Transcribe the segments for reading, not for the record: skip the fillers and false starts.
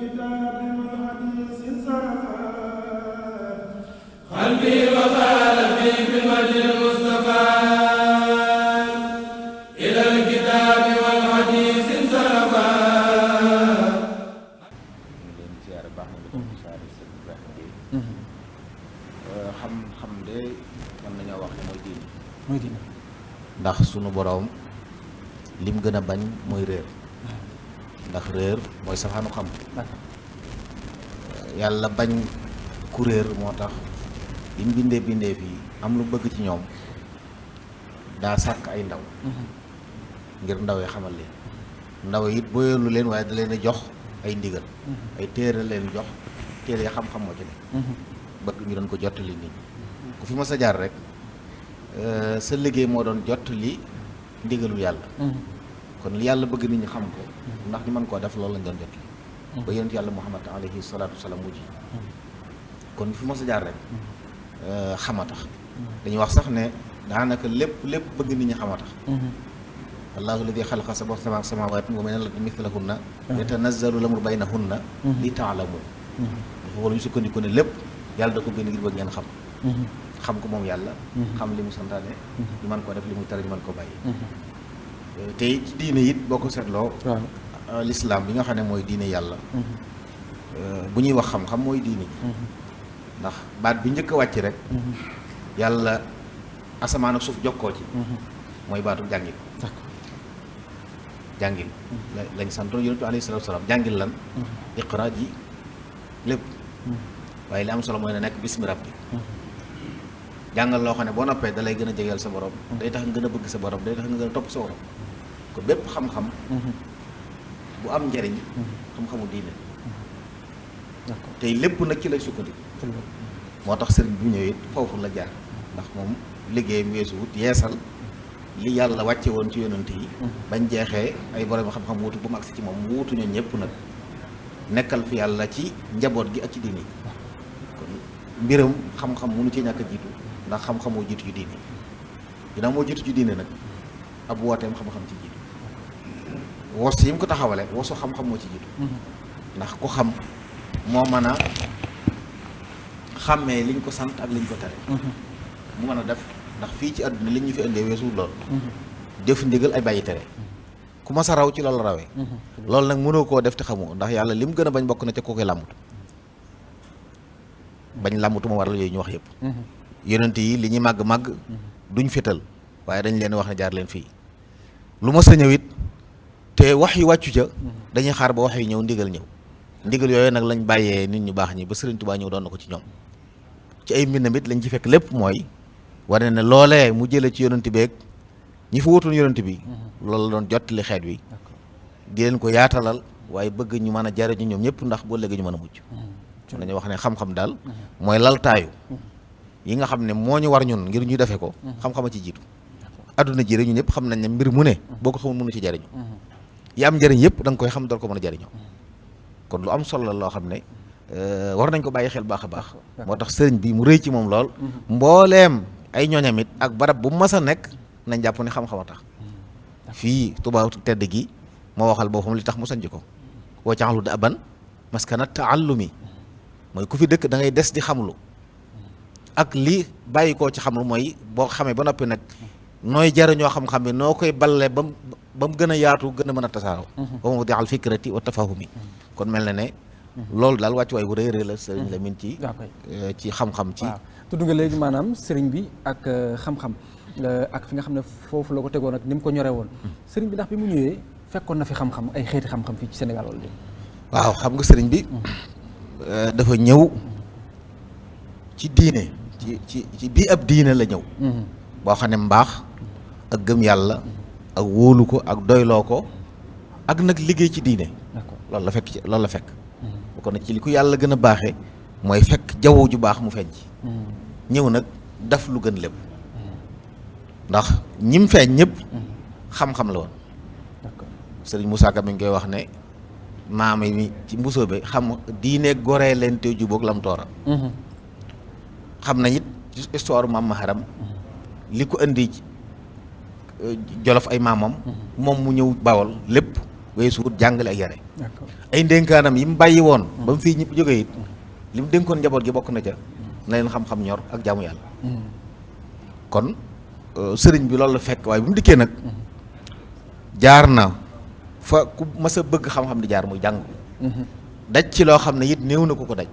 الكتاب والحديث انصرفا قلبي وقلبي بالوجه المصطفى إلى الكتاب والحديث انصرفا. xam-xam de mën nañoo wax ne mooy diine. mooy diine. ndax sunu boroom lim gën a bañ mooy réer. ndax réer mooy safaanu xam. yàlla bañ ku réer moo tax bi mu bindee fii am lu bëgg ci ñoom daa sàkk ay ndaw. ngir ndaw yi xamal leen. ndaw yi it booyalu leen waaye da leen a jox ay ndigal. ay téere leen jox téere yi xam-xam moo ci ne. bëgg ñu doon ko jottali nit ñi ku fi ma sa jaar rek sa liggéey moo doon jottali ndigalul yàlla. kon li yàlla bëgg nit ñi xam ko ndax ñu mën koo def loolu lañ doon jottali ba yonent yàlla Muhammad alayhi salaatu wasalaam mujj kon fi ma sa jaar rek xama tax dañuy wax sax ne daanaka lépp bëgg nit ñi xama tax allahu alladi xalaqa sab'a samaawaati wa min al-ardi mithlahunna yatanazzalu l-amru baynahunna li ta'lamu dafa war ñu sukkandiku ne lépp yàlla da ko bind ngir bëgg ngeen xam ko moom yàlla xam li mu santaane ñu mën koo def li mu tere ñu mën ko bàyyi te ci diine it boo ko seetloo lislaam bi nga xam ne mooy diine yàlla bu ñuy wax xam-xam mooy diine ji ndax baat bi njëkk a wàcc rek yàlla asamaan ak suuf jokkoo ci mooy baatu jàngil lañ santoon yonent bi alayhi salaatu wa salaam jàngil lan iqra ji lépp waaye li am solo mooy ne nekk bismi rabbi jàngal loo xam ne boo noppee da lay gën a jegeel sa borom day tax nga gën a bëgg sa borom day tax nga gën a topp sa borom ko bépp xam-xam bu am njariñ xam-xamu diine tey lépp nag ci lay sukkandiku moo tax sëriñ bi ñëwee foofu la jaar ndax moom liggéeyam weesu wut yeesal li yàlla wàcce woon ci yonent yi bañ jeexee ay borom xam-xam wuutu bu mu agsi ci moom wuutu ñoo ñëpp nag nekkal fi yàlla ci njaboot gi ak ci diine kon mbiram xam-xam mënu ci ñàkk a jiitu ndax xam-xam moo jiitu ci diine ginnaaw moo jiitu ci diine nag ab wooteem xam-xam ci jiitu wos yi mu ko taxawale wosu xam-xam moo ci jiitu ndax ku xam moo mën a xàmmee liñ ko sant ak liñ ko tere mu mën a def ndax fii ci àdduna li ñu fi indee weesu lool def ndigal ay bàyyi tere ku ma sa raw ci loolu rawee loolu nag mënoo koo def te xamoo ndax yàlla lim gën a bañ bokk na ca koo koy làmbatu bañ làmbatu ma waral yooyu ñu wax yëpp yonent yi li ñuy màgg-màgg duñ fétal waaye dañ leen wax ne jaar leen fii lu ma sa ñëw it te wax yu wàccu ca dañuy xaar ba wax yu ñëw ndigal yooyu nag lañ bàyyee nit ñu baax ñi ba Sëriñ Tuubaa ñëw doon na ko ci ñoom ci ay mbindam it lañ ci fekk lépp mooy wane ne loolee mu jëlee ci yonent beeg ñi fa wutoon yonent bi loolu la doon jottali xeet wi di leen ko yaatalal waaye bëgg ñu mën a jariñu ñoom ñëpp ndax boo léegi ñu mën a mucc dañu wax ne xam-xam daal mooy laltaayu yi nga xam ne moo ñu war ñun ngir ñu defe ko xam-xama ci jiitu adduna ji rek ñu ñëpp xam nañ ne mbir mu ne boo ko xamul mënu ci jariñu yi am njariñ yëpp da nga koy xam dool ko mën a jariñoo kon lu am solo la loo xam ne war nañ ko bàyyi xel baax a baax moo tax sëriñ bi mu rëy ci moom lool mbooleem ay ñooñam it ak barab bu mas a nekk nañ jàpp ne xam-xam a tax fii Tuubaa tedd gi moo waxal boppam li tax mu sanc ko woo caxlu da aban maskana taallumi mooy ku fi dëkk da ngay des di xamlu ak li bàyyi koo ci xamlu mooy boo xamee ba noppi nag nooy jariñoo xam-xam bi noo koy balle ba mu gën a yaatu gën a mën a tasaaroo ba mu dexal fikrati wa tafahumi kon mel na ne loolu daal wàccuwaay bu rëy rëy la sëriñ Lamin ci xam-xam ci tudd nga léegi maanaam sëriñ bi ak xam-xam ak fi nga xam ne foofu la ko tegoon ak ni mu ko ñoree woon sëriñ bi ndax bi mu ñëwee fekkoon na fi xam-xam ay xeeti xam-xam fii ci Sénégal wala léegi waaw xam nga sëriñ bi dafa ñëw ci diine ci bii ab diine la ñëw boo xam ne mbaax ak gëm yàlla ak wóolu ko ak doyloo ko ak nag liggéey ci diine loolu la fekk bu ko nag ci li ko yàlla gën a baaxee mooy fekk jaww ju baax mu feeñ ci ñëw nag daf lu gën lépp ndax ñim feeñ ñëpp xam-xam la woon sëriñ Moussa Ka mi ngi koy wax ne maam mi ci mbusoo bi xam diine goree leen te jubóog lam toora xam nañ it ci histoire maam Maharam li ko indi Jolof ay maamam moom mu ñëw Bawol lépp weesu wut jàngale ak yare d'accord. ay ndénkaanam yi mu bàyyi woon ba mu fii ñëpp jógee it li mu dénkoon njaboot gi bokk na ca na leen xam-xam ñor ak jaamu yàlla kon sëriñ bi loolu la fekk waaye bi mu dikkee nag jaar na fa ku mas a bëgg xam-xam di jaar muy jàng daj ci loo xam ne it néew na ku ko daj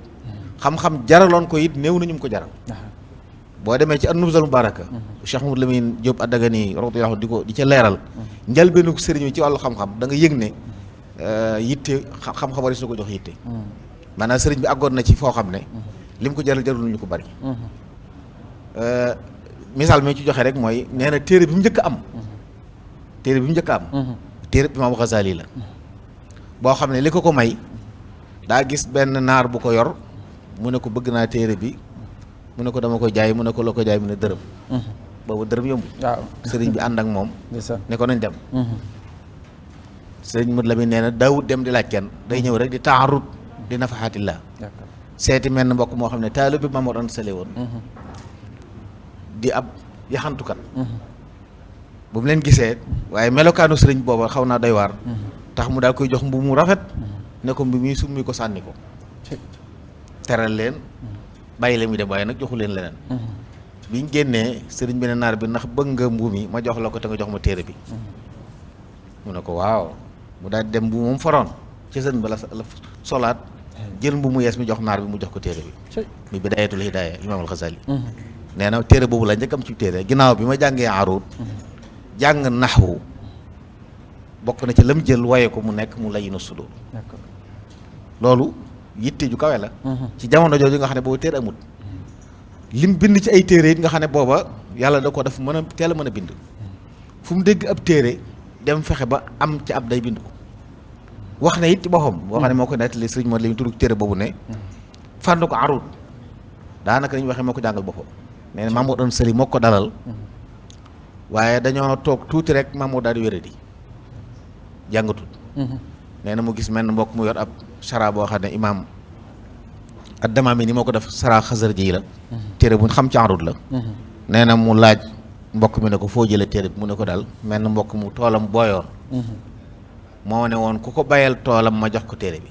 xam-xam jaraloon ko it néew na ñu mu ko jaral boo demee ci an-Nubzal Mubaraka Cheikh Mouhamadou Lamine Diop Adagani radiyallahu di ko di ca leeral njëlbeenu sëriñ bi ci wàllu xam-xam da nga yëg ne yitte xam-xam war su ko jox yitte maanaam sëriñ bi àggoon na ci foo xam ne li mu ko jaral jarul ñu ko bari misaal mi ci joxe rek mooy nee na téere bi mu njëkk am téere bi mu njëkk am téere bi Imaam Ghazali la boo xam ne li ko may daa gis benn naar bu ko yor mu ne ko bëgg naa téere bi mu ne ko dama ko jaay mu ne ko loo ko jaay mu ne dërëm boobu dërëm yombu waaw sëriñ bi ànd ak moom ne ko nañ dem sëriñ Modou Lamine nee na daawut dem di laaj kenn day ñëw rek di taarut di nafaxaatillah seeti menn mbokk moo xam ne taalibe bi Maam Mor Anta Sali woon di ab yaxantukat bu mu leen gisee waaye melokaanu sëriñ booba xaw naa doy waar tax mu daal koy jox mbu mu rafet ne ko mbi muy summi ko sànni ko teral leen bàyyi leen muy dem waaye nag joxu leen leneen biñ génnee sëriñ bi ne naar bi ndax bëgg nga mbu mi ma jox la ko te nga jox ma téere bi mu ne ko waaw mu daal dem mbu moom foroon ci sën ba la solaat jël mbu mu yees mi jox naar bi mu jox ko téere bi mi Bidaayatul Hidaaya Imaam al-Ghazali nee na téere boobu la njëkk am ci téere ginnaaw bi ma jàngee aruud jàng naxwu bokk na ci lam jël waye ko mu nekk mu Layyinu Suduur loolu yitte ju kawe la ci jamono jooju nga xam ne boobu téere amut lim bind ci ay téere it nga xam ne booba yàlla da ko def mën a teel a mën a bind fu mu dégg ab téere dem fexe ba am ci ab day bind ko wax ne it ci boppam boo xam ne moo ko nettali sëriñ moo li ñu tudd téere boobu ne fànn ko aruud daanaka dañuy waxee moo ko jàngal boppam nee na Maam Mor Anta Sali moo ko dalal waaye dañoo toog tuuti rek Maam Mor daal di wéradi jàngatut nee na mu gis mel mbokk mu yor ab sara boo xam ne imaam ad-Damaami ni moo ko def sara Xasarji la téere bu xam ci aruud la nee na mu laaj mbokk mi ne ko foo jëlee téere bi mu ne ko daal mel na mbokk mu toolam booyoon moo ne woon ku ko bayal toolam ma jox ko téere bi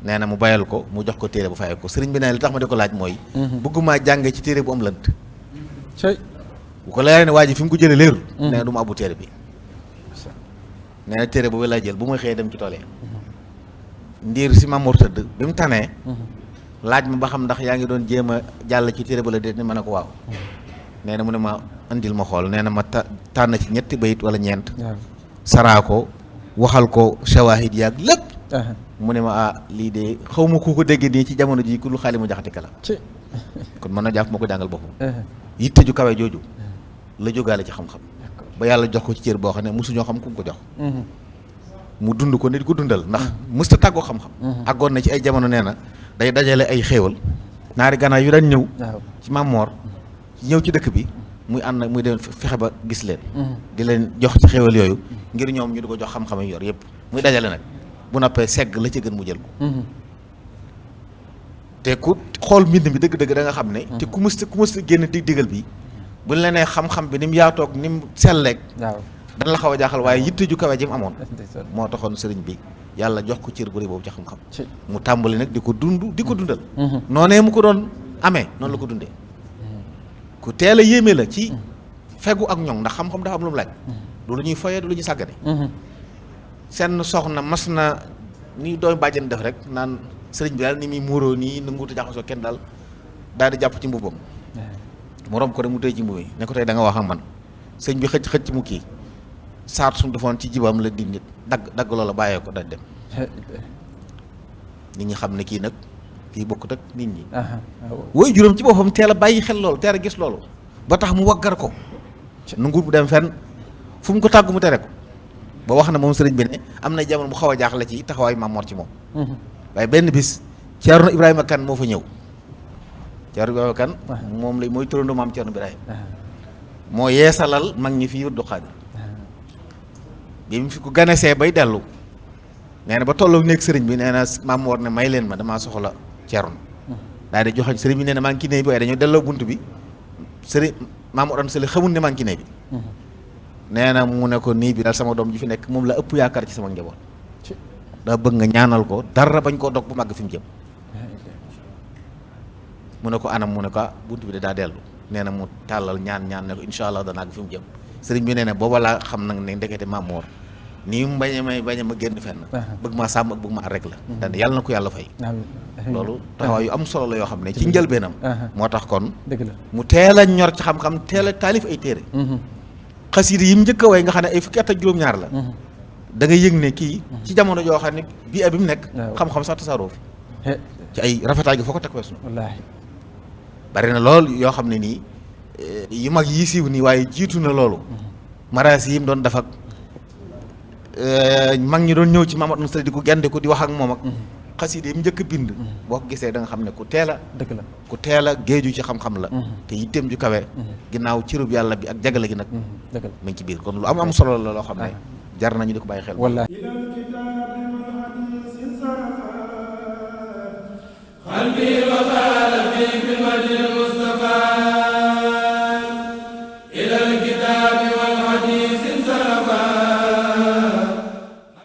nee na mu bayal ko mu jox ko téere bu fayee ko sëriñ bi nee li tax ma di ko laaj mooy bëgguma jànge ci téere bu am lënt bu ko leeree ne waa ji fi mu ko jëlee leerul nee na du ma abbu téere bi nee na téere boobu laa jël bu ma xëyee dem ci tool yi ndiir si Maam Mor tëdd bi mu tanee laaj ma ba xam ndax yaa ngi doon jéem a jàll ci téere ba la déet ni ma ne ko waaw nee na mu ne ma andil ma xool nee na ma tànn ci ñetti bayit wala ñeent saraa ko waxal ko shawahid yaag lépp mu ne ma lii de xaw ma ku ko dégg nii ci jamono ji ku lu xaali mu jaxati kala kon mën na jàpp moo ko jàngal boppam yitte ju kawe jooju la jógaale ci xam-xam ba yàlla jox ko ci cër boo xam ne mosuñoo xam ku mu ko jox mu dund ko nit ko dundal ndax mësta tàggoo xam-xam àggoon na ci ay jamono nee na day dajale ay xéewal naari ganaar yu daan ñëw ci Maam Mor ñëw ci dëkk bi muy ànd muy dem fexe ba gis leen di leen jox ci xéewal yooyu ngir ñoom ñu di ko jox xam-xam yu yor yëpp muy dajale nag bu noppee segg la ci gën mu jël ko te ku xool mbind mi dëgg-dëgg da nga xam ne te ku mës génn digal bi buñ la nee xam-xam bi ni mu yaatoog ni mu selleeg dana la xaw a jaaxal waaye yitte ju kawe ji mu amoon moo taxoon sëriñ bi yàlla jox ko cër bu rëy boobu ci xam-xam mu tàmbali nag di ko dundal noonee mu ko doon amee noonu la ko dundee ku teel a yéeme la ci fegu ak ñoŋ ndax xam-xam dafa am lu mu laaj du lu ñuy foyee du lu ñuy sàggane seen soxna mas na ni dooy bàjjen def rek naan sëriñ bi daal ni muy muuroo nii nanguutu jaxasoo kenn daal di jàpp ci mbubbam mu romb ko rek mu tëj ci mbubb mi ne ko tey da nga wax ak man sëñ bi xëcc mu kii saat sumu defoon ci jibam la di nit dagg loola bàyyee ko dañ dem nit ñi xam ne kii nag kii bokkut ak nit ñi wooy juróom ci boppam teel a bàyyi xel loolu teel a gis loolu ba tax mu waggar ko nanguut bu dem fenn fu mu ko tàggu mu tere ko ba wax na moom sëriñ bi ne am na jamono mu xaw a jaaxle ci taxawaayu Maam Mor ci moom waaye benn bis Ceerno Ibrahima Kan moo fa ñëw Ceerno Ibrahima Kan moom la mooy turandoo maam Ceerno Ibrahima moo yeesalal mag ñi fi wirdu Xaadir bi mu fi ko ganesee bay dellu nee na ba tolloo nekk sëriñ bi nee na Maam Mor ne may leen ma damaa soxla Ceerno daal di joxoñ sëriñ bi nee na maa ngi ci néeg bi waaye dañoo delloo bunt bi sëriñ Maam Mor Anta Sali xamul ne maa ngi ci néeg bi nee na mu ne ko nii bi daal sama doom ji fi nekk moom la ëpp yaakaar ci sama njaboot daa bëgg nga ñaanal ko dara bañ koo dog bu màgg fi mu jëm mu ne ko anam mu ne ko bunt bi de daa dellu nee na mu tàllal ñaan ne ko incha allah danaa fi mu jëm sëriñ bi nee na booba laa xam nag ne ndekete Maam Moor nii mu bañ a ma génn fenn bëgg maa sàmm ak bëgg ma ar rek la dane yàlla na ko yàlla fay loolu taxawaay yu am solo la yoo xam ne ci njëlbeenam moo tax kon mu teel a ñor ci xam-xam teel a taalif ay téere xasida yi mu njëkk a way nga xam ne ay fukki at ak juróom-ñaar la da nga yëg ne kii ci jamono joo xam ne bii bi mu nekk xam-xam sax tasaaroo fi ci ay rafetaay gi foo ko teg weesu wallaahi bari na lool yoo xam ne nii yu mag yi siiw nii waaye jiitu na loolu maraas yi mu doon def ak mag ñi doon ñëw ci Mamadou Moussa di ko gende ko di wax ak moom ak xasida yi mu njëkk bind boo ko gisee da nga xam ne ku teel a dëgg la ku teel a géeju ci xam-xam la te yitteem ju kawe ginnaaw cërub yàlla bi ak jagale gi nag dëgg la mu ngi ci biir kon lu am solo la loo xam ne jar nañu di ko bàyyi xel wallaahi qalbi wa qalbi bil madil